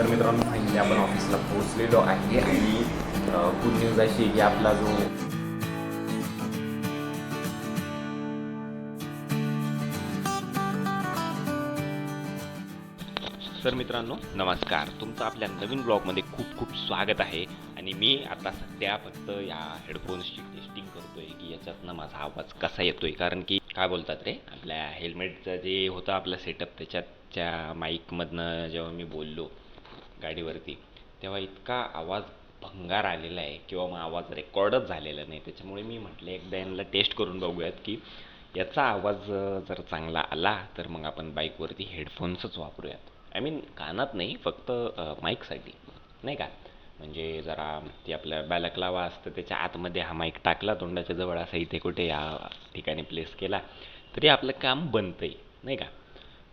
तर मित्रांनो फायनली आपण ऑफिसला पोहोचलेलो आहे आणि गुड न्यूज अशी आहे की आपला जो तर मित्रांनो नमस्कार, तुमचं आपल्या नवीन ब्लॉगमध्ये खूप खूप स्वागत आहे. आणि मी आता सध्या फक्त या हेडफोन्सची टेस्टिंग करतोय की याच्यातनं माझा आवाज कसा येतोय. कारण की काय बोलतात रे, आपल्या हेल्मेटचं जे होतं आपलं सेटअप त्याच्याच्या माईकमधनं जेव्हा मी बोललो गाडीवरती तेव्हा इतका आवाज भंगार आलेला आहे किंवा मग आवाज रेकॉर्डच झालेला नाही. त्याच्यामुळे मी म्हटलं एकदा यांना टेस्ट करून बघूयात की याचा आवाज जर चांगला आला तर मग आपण बाईकवरती हेडफोन्सच वापरूयात. आय मीन कानात नाही, फक्त माईकसाठी नाही का. म्हणजे जरा ती आपल्या बॅलक्लावा असतं त्याच्या आतमध्ये हा माईक टाकला तोंडाच्या जवळ असा इथे कुठे या ठिकाणी प्लेस केला तरी आपलं काम बनतंय नाही का.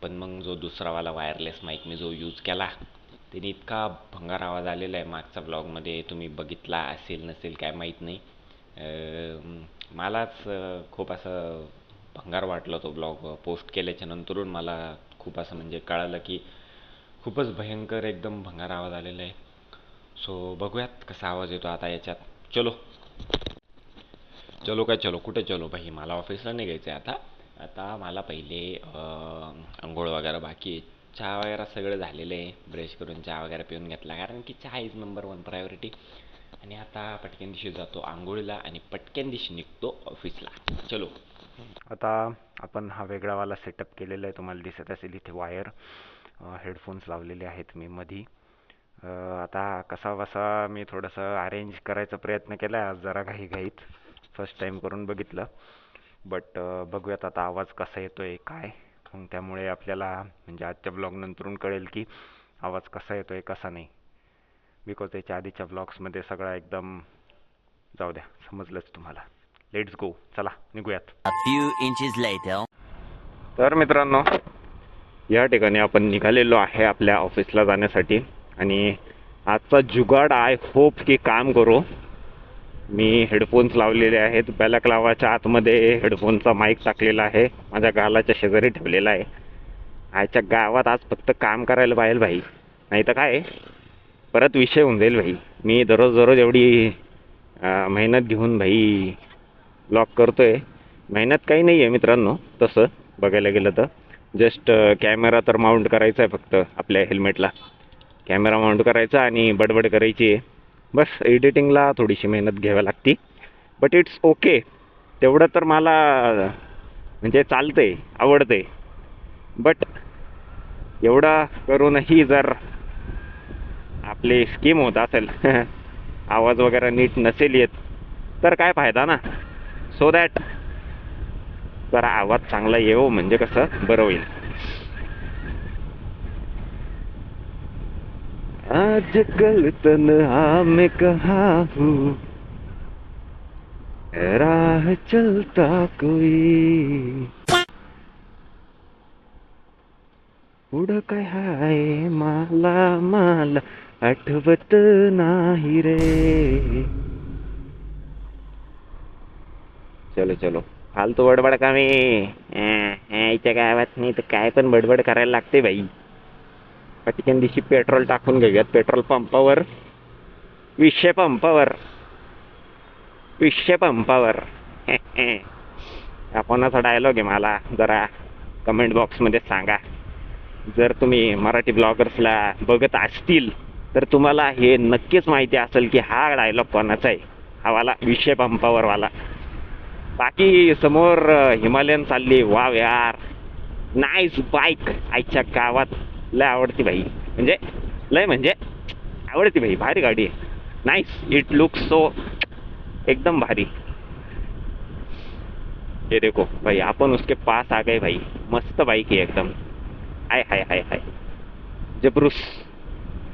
पण मग जो दुसरावाला वायरलेस माईक मी जो यूज केला त्याने इतका भंगार आवाज आलेला आहे. मागच्या ब्लॉगमध्ये तुम्ही बघितला असेल नसेल काय माहीत नाही. मलाच खूप असं भंगार वाटलं तो ब्लॉग पोस्ट केल्याच्या नंतरून. मला खूप असं म्हणजे कळालं की खूपच भयंकर एकदम भंगार आवाज आलेला आहे. सो बघूयात कसा आवाज येतो आता याच्यात. चलो चलो काय चलो, कुठे चलो भाई, मला ऑफिसला निघायचं आहे आता. आता मला पहिले आंघोळ वगैरे बाकी आहे. चहा वगैरे सगळं झालेलं आहे. ब्रश करून चहा वगैरे पिऊन घेतला कारण की चहा इज नंबर 1 प्रायोरिटी. आणि आता पटकन दिवशी जातो आंघोळीला आणि पटकन दिवशी निघतो ऑफिसला. चलो. आता आपण हा वेगळावाला सेटअप केलेला आहे, तुम्हाला दिसत असेल इथे वायर. हेडफोन्स लावलेले आहेत मी मधी. आता कसा बसा मी थोडंसं अरेंज करायचा प्रयत्न केला आहे आज जरा घाईघाईत. फर्स्ट टाईम करून बघितलं. बट बघूयात आता आवाज कसा येतोय काय. मग त्यामुळे आपल्याला म्हणजे आजच्या ब्लॉग नंतरून कळेल की आवाज कसा येतोय कसा नाही. बिकॉज त्याच्या आधीच्या ब्लॉग्समध्ये सगळा एकदम जाऊ द्या, समजलंच तुम्हाला. लेट्स गो, चला निघूयात. A few inches later. तर मित्रांनो या ठिकाणी आपण निघालेलो आहे आपल्या ऑफिसला जाण्यासाठी. आणि आजचा जुगाड आय होप की काम करो. मी हेडफोन्स लावलेले आहेत. बॅलक्लावाच्या आतमध्ये हेडफोनचा माईक टाकलेला आहे, माझ्या गालाच्या शेजारी ठेवलेला आहे. आजच्या गावात आज फक्त काम करायला पाहिजे भाई, नाही तर काय परत विषय होऊन जाईल भाई. मी दररोज एवढी मेहनत घेऊन भाई ब्लॉग करतोय. मेहनत काही नाही आहे मित्रांनो तसं बघायला गेलं तर. जस्ट कॅमेरा तर माउंट करायचा आहे फक्त आपल्या हेल्मेटला. कॅमेरा माउंट करायचा आणि बडबड करायची आहे बस. एडिटिंगला थोडीशी मेहनत घ्यावी लागते. But it's okay. तेवढं तर मला म्हणजे चालतंय, आवडतंय. बट एवढा करूनही जर आपली स्कीम होत असेल आवाज वगैरे नीट नसेल येत तर काय फायदा ना. सो दॅट जरा आवाज चांगला येऊ म्हणजे कसं बरं होईल. आजकल तन्हा में कहाँ हूँ, राह चलता कोई, पुढं काय हाय मला मला आठवत नाही रे. चलो चलो, फालतू बडबड कमी. याच्या गावात नाही तर काय पण बडबड करायला लागते बाई. पटकन दिवशी पेट्रोल टाकून घेऊयात पेट्रोल पंपावर. विषय पंपावर, विषय पंपावर. हा कोणाचा डायलॉग आहे मला जरा कमेंट बॉक्समध्ये सांगा. जर तुम्ही मराठी ब्लॉगर्सला बघत असतील तर तुम्हाला हे नक्कीच माहिती असेल की हा डायलॉग कोणाचा आहे. हा वाला विषय पंपावरवाला. बाकी समोर हिमालयन चालली. वाव यार, नाईस बाईक. आईच्या गावात लय आवडती भाई, म्हणजे लय म्हणजे आवडती भाई. भारी गाडी आहे. नाईस, इट लुक सो एकदम भारी. ये देखो भाई अपन उसके पास आ गए भाई. मस्त बाईक है एकदम. हाय हाय हाय हाय, जबरूस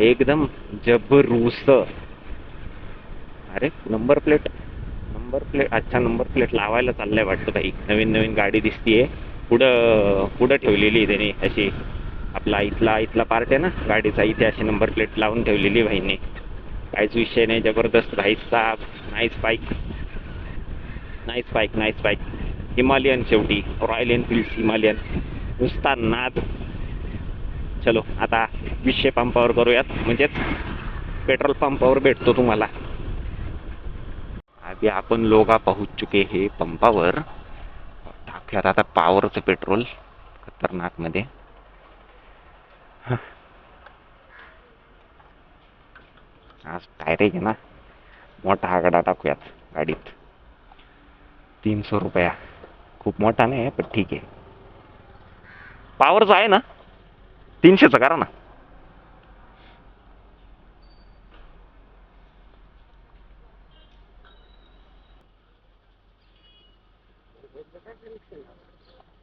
एकदम जबरूस. अरे नंबर प्लेट, नंबर प्लेट अच्छा नंबर प्लेट लावायला चाललंय वाटतं भाई. नवीन नवीन गाडी दिसतीये. पुढं ठेवलेली त्याने अशी. आपला इथला पार्ट आहे ना गाडीचा, इथे अशी नंबर प्लेट लावून ठेवलेली भाईने. काहीच विषय नाही. जबरदस्त भाई साहब. Nice bike, nice bike, nice bike. Himalayan शेवटी, रॉयल एनफिल्ड हिमालयन. नुसता नाद. चलो आता विषय पंपावर करूयात, म्हणजेच पेट्रोल पंपावर भेटतो तुम्हाला. अभी आपण लोग पहुंच चुके हे पंपावर. टाकल्यात आता पावरचं पेट्रोल खतरनाक मध्ये. आज डायरेक्ट आहे ना मोठा आकडा टाकूयात गाडीत. 300 रुपया खूप मोठा नाही आहे, पण ठीक आहे. पावरचा आहे ना, 300चा करा ना.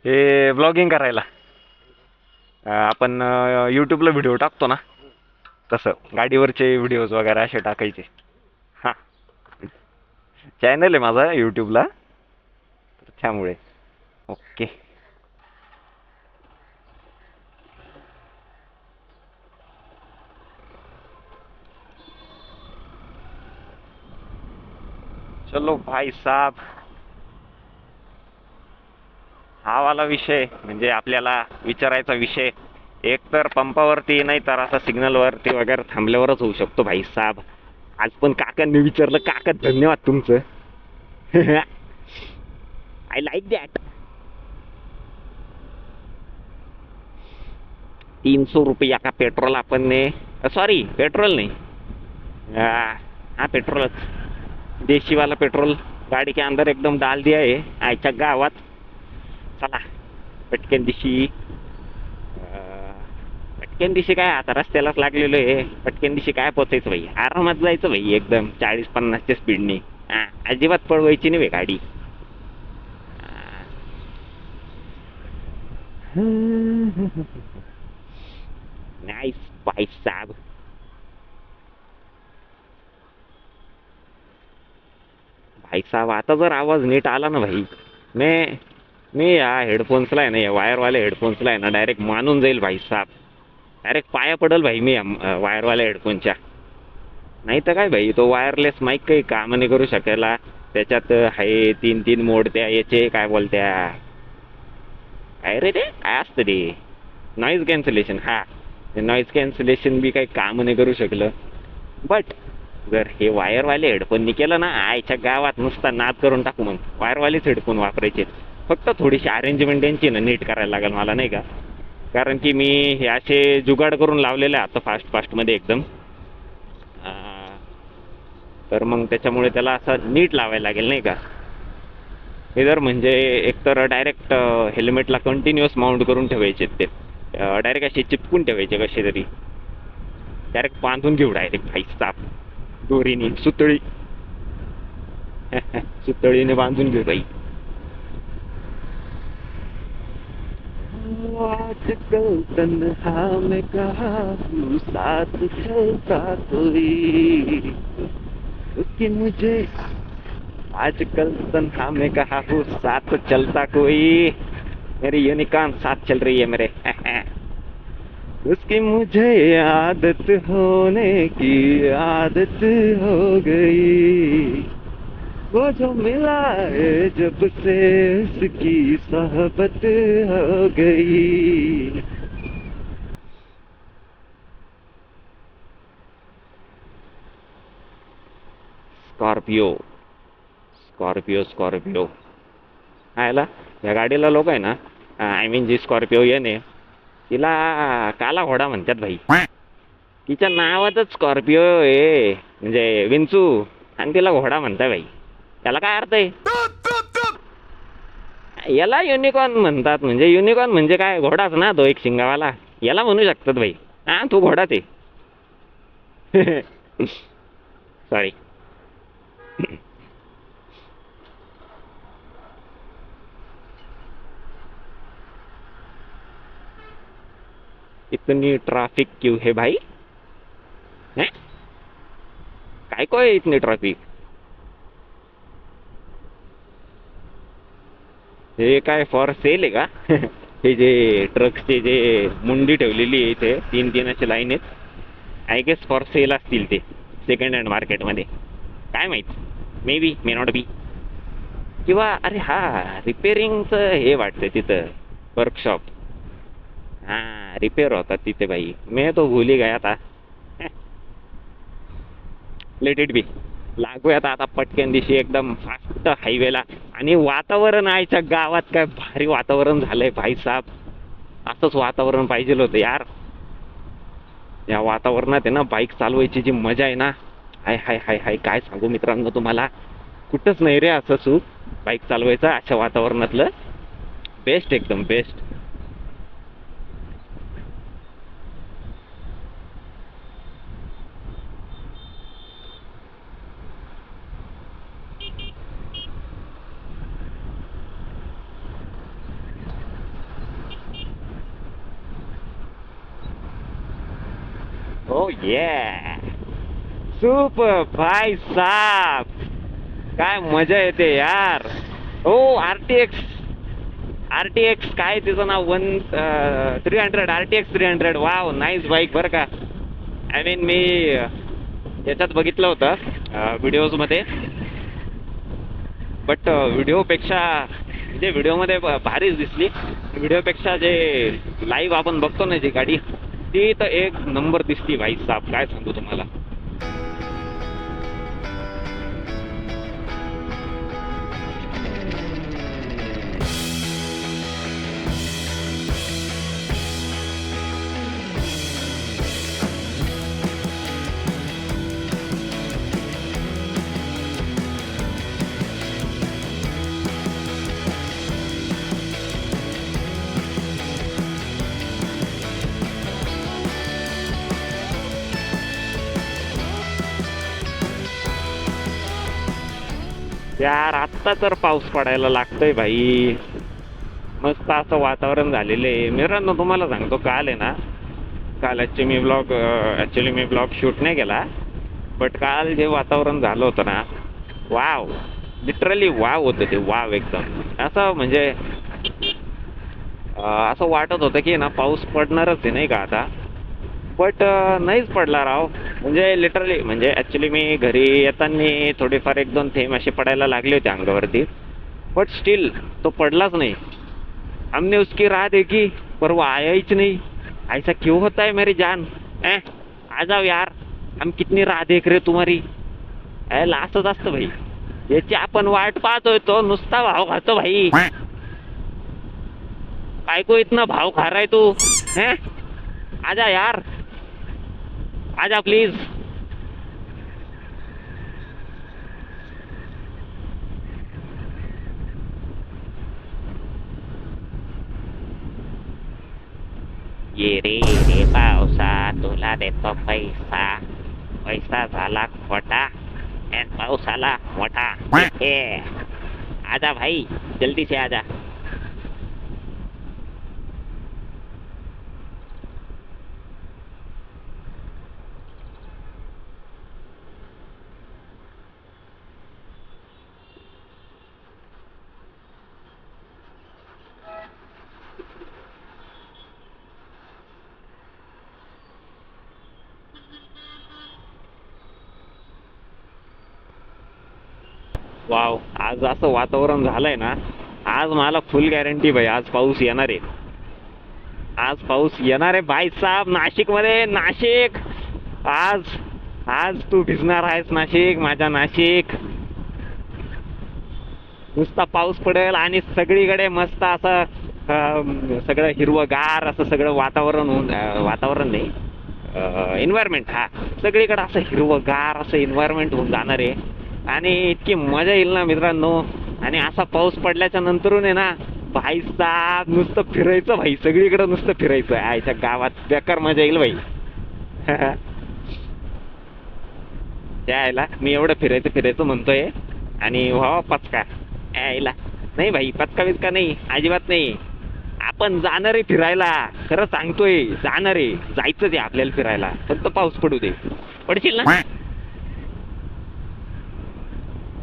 हे ब्लॉगिंग करायला आपण यूट्यूबला व्हिडिओ टाकतो ना, तसं गाडीवरचे व्हिडिओज वगैरे असे टाकायचे. हां, चॅनल आहे माझा यूट्यूबला, त्यामुळे. ओके. चलो भाई साहब, हा वाला विषय म्हणजे आपल्याला विचारायचा विषय एक तर पंपावरती नाही तर असं सिग्नलवरती वगैरे थांबल्यावरच होऊ शकतो भाई साहब. आज पण काकांनी विचारलं. काका धन्यवाद तुमचं. I like that. 300 रुपया का पेट्रोल अपन ने, सॉरी पेट्रोल नहीं, हाँ पेट्रोलच, देशी वाला पेट्रोल गाड़ी के अंदर एकदम डाल दिया है आयच्या गावात. चला पटकन दिशी. पटकन दिशी काय आता रस्त्यालाच लागलेलो आहे. पटकन दिशी काय पोचायचं भाई, आरामात जायचं भाई, एकदम 40-50च्या स्पीडने. अजिबात पळवायची नाही भाई गाडी. नाइस भाई साहब. भाई साहब आता जर आवाज नीट आला ना भाई, मी या हेडफोन्सला आहे ना, या वायरवाल्या हेडफोन्सला आहे ना डायरेक्ट मानून जाईल भाई साहब. डायरेक्ट पाया पडल भाई मी वायरवाल्या हेडफोनच्या. नाही तर काय भाई, तो वायरलेस माईक काही काम नाही करू शकायला. त्याच्यात आहे 3 मोड त्या याचे, काय बोलत्या काय रे ते, काय असतं ते, नॉईज कॅन्सलेशन. हा, नॉईज कॅन्सलेशन बी काही काम नाही करू शकलं. बट जर हे वायरवाले हेडफोननी केलं ना, आयच्या गावात नुसता नाद करून टाकू. मग वायरवालेच हेडफोन वापरायचे. फक्त थोडीशी अरेंजमेंट यांची ना नीट करायला लागेल मला, नाही का. कारण की मी हे असे जुगाड करून लावलेले आता फास्टमध्ये एकदम. तर मग त्याच्यामुळे त्याला असं नीट लावायला लागेल, नाही का. हे जर म्हणजे एकतर डायरेक्ट हेल्मेटला कंटिन्युअस माउंट करून ठेवायचे, ते डायरेक्ट असे चिपकून ठेवायचे कसे तरी. डायरेक्ट बांधून घेऊ डायरेक्ट भाई साप दोरीने, सुतळी. सुतळीने बांधून घेऊ भाई. आजकल तन्हा में कहाँ साथ चलता कोई, उसकी मुझे आजकल तन्हा में कहा हूँ साथ चलता कोई. मेरी यूनिकॉर्न साथ चल रही है मेरे. उसकी मुझे आदत होने की आदत हो गई, वो जो मिला है जब से उसकी सोहबत हो गई. स्कॉर्पिओ स्कॉर्पिओ स्कॉर्पिओ ह्याला या गाडीला लोक आहे ना, आय मीन जी स्कॉर्पिओ येणे तिला काला घोडा म्हणतात भाई. तिच्या नावातच स्कॉर्पिओ आहे, म्हणजे विंचू, आणि तिला घोडा म्हणतात भाई. त्याला काय अर्थ आहे. याला युनिकॉर्न म्हणतात. म्हणजे युनिकॉर्न म्हणजे काय, घोडाच ना तो एक शिंगावाला. याला म्हणू शकतात भाई. हा तू घोडाच आहे. सॉरी. इतनी ट्रैफिक क्यों है भाई, हैं? काय को है इतनी ट्रॅफिक. हे काय फॉर सेल आहे का. हे जे ट्रक्सचे जे मुंडी ठेवलेली आहे इथे 3 असे लाईन आहेत, आय गेस फॉर सेल असतील ते सेकंड हँड मार्केटमध्ये. काय माहीत, may be may not be. किंवा अरे हा रिपेरिंगचं हे वाटतं तिथं वर्कशॉप. हाँ रिपेयर होता तिथे भाई, मैं तो भूल ही गया था. Let it be. लागूयात आता पटकन दिशी एकदम फास्ट हायवेला. आणि वातावरण आयच्या गावात काय भारी वातावरण झालंय भाई साहेब. असंच वातावरण पाहिजे होतं यार. या वातावरणात आहे ना बाईक चालवायची जी मजा आहे ना, हाय हाय हाय हाय काय सांगू मित्रांनो तुम्हाला. कुठंच नाही रे असं सुख बाईक चालवायचं अशा वातावरणातलं. बेस्ट एकदम बेस्ट. ओ ये सुपर भाई साहब, काय मजा येते यार. ओ आरटीएक्स. आरटीएक्स काय तिचं नाव 300 आरटीएक्स 300. वाव नाईस बाईक बरं का. आय मीन मी याच्यात बघितलं होतं व्हिडिओजमध्ये. बट व्हिडिओपेक्षा म्हणजे व्हिडिओमध्ये भारीच दिसली. व्हिडिओपेक्षा जे लाईव्ह आपण बघतो ना जी गाडी, ती तर एक नंबर दिसती भाई साहब. काय सांगू तुम्हाला. यार आत्ता तर पाऊस पडायला लागतोय भाई. मस्त असं वातावरण झालेलं आहे मित्रांनो. तुम्हाला सांगतो काल आहे ना, काल ॲक्च्युली मी ब्लॉग शूट नाही केला. बट काल जे वातावरण झालं होतं ना, वाव लिटरली वाव होतं ते. वाव एकदम असं म्हणजे असं वाटत होतं की ना पाऊस पडणारच आहे नाही का आता. बट नाहीच पडला राव. म्हणजे लिटरली म्हणजे ॲक्च्युली मी घरी येताना थोडेफार 1-2 थेंब असे पडायला लागले होते अंगावरती. बट स्टिल तो पडलाच नहीं. हमने उसकी राह देखी पर वो आया ही नहीं. ऐसा क्यों होता है मेरी जान. आ जाओ यार, हम कितनी राह देख रहे तुम्हारी. असंच असतं भाई. याची आपण वाट पाहतोय तो नुसता भाव खातो भाई. काय को इतना भाव खा रहा है तू. आजा यार, आजा प्लीज. ये रे रे पावसा तुला देतो पैसा. पैसा झाला खोटा and पाऊस आला मोठा. आजा भाई जल्दी से आजा. वाव आज असं वातावरण झालंय ना, आज मला फुल गॅरंटी भाई आज पाऊस येणार आहे. आज पाऊस येणार आहे भाई साहेब. नाशिकमध्ये नाशिक आज आज तू भिजणार आहेस नाशिक, माझा नाशिक. नुसता पाऊस पडेल आणि सगळीकडे मस्त असं सगळं हिरवगार असं सगळं वातावरण होऊन वातावरण नाही एन्व्हायरमेंट. हा सगळीकडे असं हिरवगार असं एन्व्हायरमेंट होऊन जाणार आहे. आणि इतकी मजा येईल ना मित्रांनो. आणि असा पाऊस पडल्याच्या नंतरून आहे ना भाई साहेब नुसतं फिरायचं भाई. सगळीकडे नुसतं फिरायचं आयच्या गावात. बेकार मजा येईल भाई. यायला मी एवढं फिरायचं म्हणतोय आणि व्हावा पचका. यायला नाही भाई, पचका बिचका नाही अजिबात नाही. आपण जाणार आहे फिरायला. खरं सांगतोय जाणार आहे. जायचंच आहे आपल्याला फिरायला. फक्त पाऊस पडू दे. पडशील ना.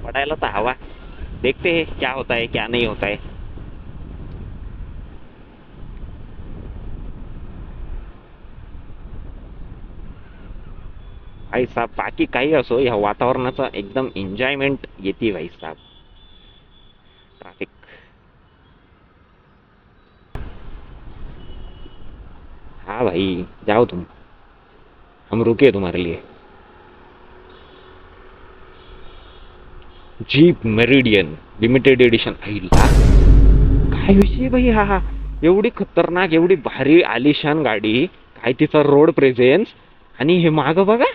पडायला तर हवा. देखते हैं क्या होता है क्या नहीं होता है. भाई साहब बाकी काही असो या वातावरणाचा एकदम एन्जॉयमेंट येते भाई साहब. ट्रॅफिक हाँ भाई जाओ तुम, हम रुके तुम्हारे लिए. Jeep meridian limited edition. काय विषय भाई हा. एवढी खतरनाक, एवढी भारी आलिशान गाडी, काय तिचा रोड प्रेझेन्स. आणि हे माग बघा,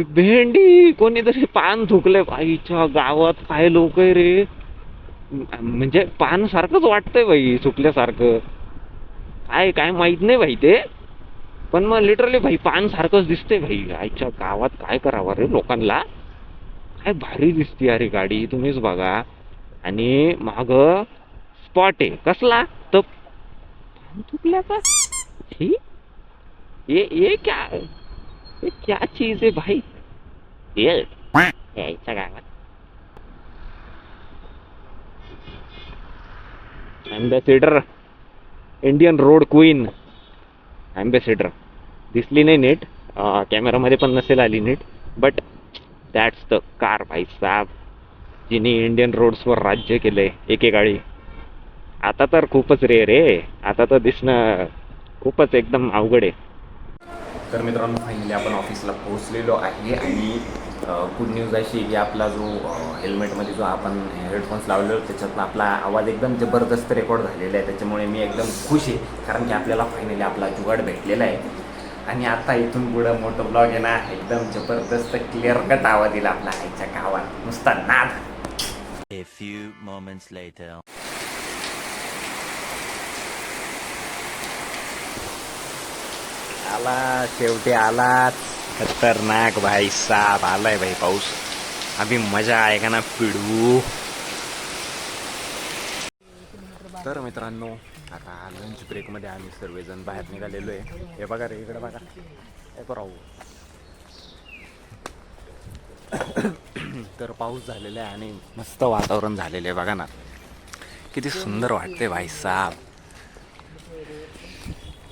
भेंडी कोणीतरी पान थुकले बाईच्या गावात. काय लोक आहे रे, म्हणजे पान सारखंच वाटतंय भाई चुकल्यासारखं. काय काय माहित नाही भाई ते, पण मग लिटरली भाई पान सारखंच दिसतंय भाई. आईच्या गावात काय करावं रे लोकांना. काय भारी दिसते अरे गाडी, तुम्हीच बघा. आणि माग स्पॉट आहे कसला तर पान थुकल्याचा. छी, ये क्या चीज है भाई. ये यायच्या गावात. Ambassador, Indian road queen ambassador. दिसली नाही नीट, कॅमेरामध्ये पण नसेल आली नीट, बट दॅट्स द कार भाई साहब, जिने इंडियन रोड्सवर राज्य केलंय एकेकाळी. आता तर खूपच रेअर आहे, आता तर दिसणं खूपच एकदम अवघड आहे. तर मित्रांनो फायनली आपण ऑफिसला पोहोचलेलो आहे. आणि गुड न्यूज अशी की आपला जो हेल्मेटमध्ये जो आपण हेडफोन्स लावलेलो त्याच्यातून आपला आवाज एकदम जबरदस्त रेकॉर्ड झालेला आहे. त्याच्यामुळे मी एकदम खुश आहे, कारण की आपल्याला फायनली आपला जुगाड भेटलेला आहे. आणि आता इथून पुढं मोठं ब्लॉग आहे ना, एकदम जबरदस्त क्लिअर कट आवाज दिला आपला आईच्या गावात, नुसता नाद. A few moments later. आला शेवटी आलात. खतरनाक भाई साहब आलाय भाई पाऊस. अभी मजा आएगा ना पिडू. तर मित्रांनो आता लंच ब्रेकमध्ये आम्ही सर्वजण बाहेर निघालेलो आहे. हे बघा रे, इकडे बघा, हे राहू. तर पाऊस झालेला आहे आणि मस्त वातावरण झालेलं आहे. बघा ना किती सुंदर वाटते भाई साहब.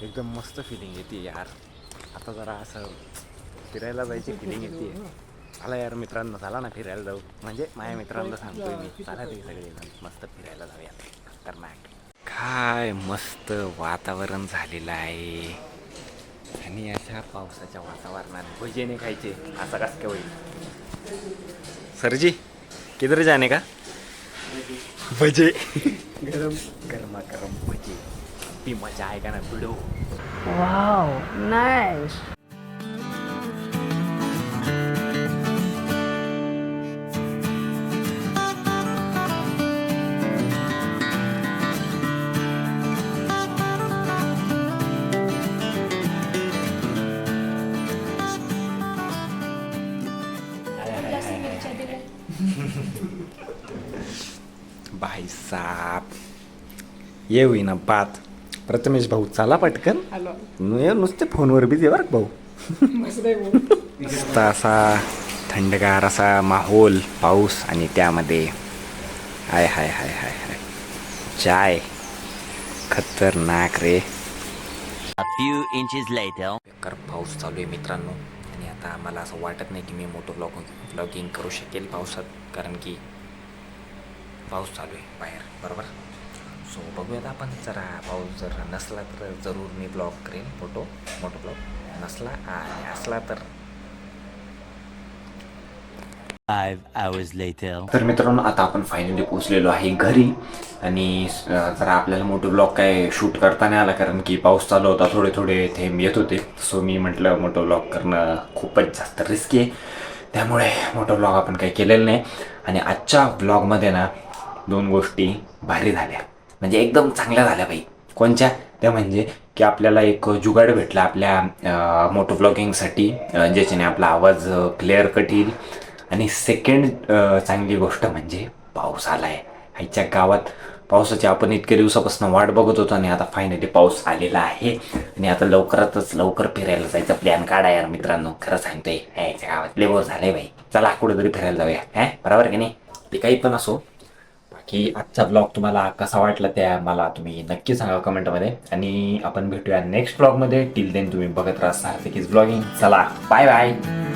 एकदम मस्त फिलिंग येते यार. आता जरा असं फिरायला जायची फिलिंग येते. चला यार मित्रांनो, चला ना फिरायला जाऊ. म्हणजे माझ्या मित्रांना सांगतोय मी, चला ते सगळे मस्त फिरायला जाऊया. खतरनाक काय मस्त वातावरण झालेलं आहे. आणि अशा पावसाच्या वातावरणात भजे नाही खायचे असं कसं काय होईल. सरजी किधर जाने का. भजे गरम गरमा गरम भजे, ती मजा आहे का ना भिडो. Wow, nice. भाई साहब ये हुई ना बात. प्रथमेश भाऊ चला पटकन. नुसते फोनवर बिझी बरं भाऊ. मस्त असा थंडगार असा माहोल, पाऊस आणि त्यामध्ये हाय हाय हाय हाय हाय चाय. खतरनाक रे. A few inches later. बेकार पाऊस चालू आहे मित्रांनो. आणि आता मला असं वाटत नाही की मी मोठं ब्लॉगिंग करू शकेल पावसात, कारण की पाऊस चालू आहे बाहेर, बरोबर. सो बघूयात आपण. जरा पाऊस जर नसला तर जरूर मी ब्लॉग करेन, मोठो ब्लॉग. नसला आणि असला तर 5 hours later. तर मित्रांनो आता आपण फायनली पोचलेलो आहे घरी. आणि जरा आपल्याला मोठं ब्लॉग काय शूट करता नाही आला, कारण की पाऊस चालू होता, थोडे थोडे थेंब येत होते. सो मी म्हटलं मोठं ब्लॉग करणं खूपच जास्त रिस्की आहे, त्यामुळे मोठं ब्लॉग आपण काही केलेलं नाही. आणि आजच्या ब्लॉगमध्ये ना 2 गोष्टी भारी झाल्या, म्हणजे एकदम चांगल्या झाल्या बाई. कोणत्या त्या म्हणजे की आपल्याला एक जुगाड भेटला आपल्या मोटो ब्लॉगिंगसाठी, ज्याच्याने आपला आवाज क्लिअर कट येईल. आणि सेकंड चांगली गोष्ट म्हणजे पाऊस आला आहे. आईच्या गावात पावसाची आपण इतक्या दिवसापासून वाट बघत होतो आणि आता फायनली पाऊस आलेला आहे. आणि आता लवकर फिरायला जायचा प्लॅन काढा यार मित्रांनो. खरं सांगतोय याच्या गावात लय बोर झालंय बाई. चला कुठेतरी फिरायला जाऊया, बरोबर की नाही. ते काही पण असो, बाकी आजचा ब्लॉग तुम्हाला कसा वाटला त्या मला तुम्ही नक्की सांगा कमेंटमध्ये. आणि आपण भेटूया नेक्स्ट ब्लॉगमध्ये. टिल देन तुम्ही बघत राहा सार्थकीज ब्लॉगिंग. चला बाय बाय.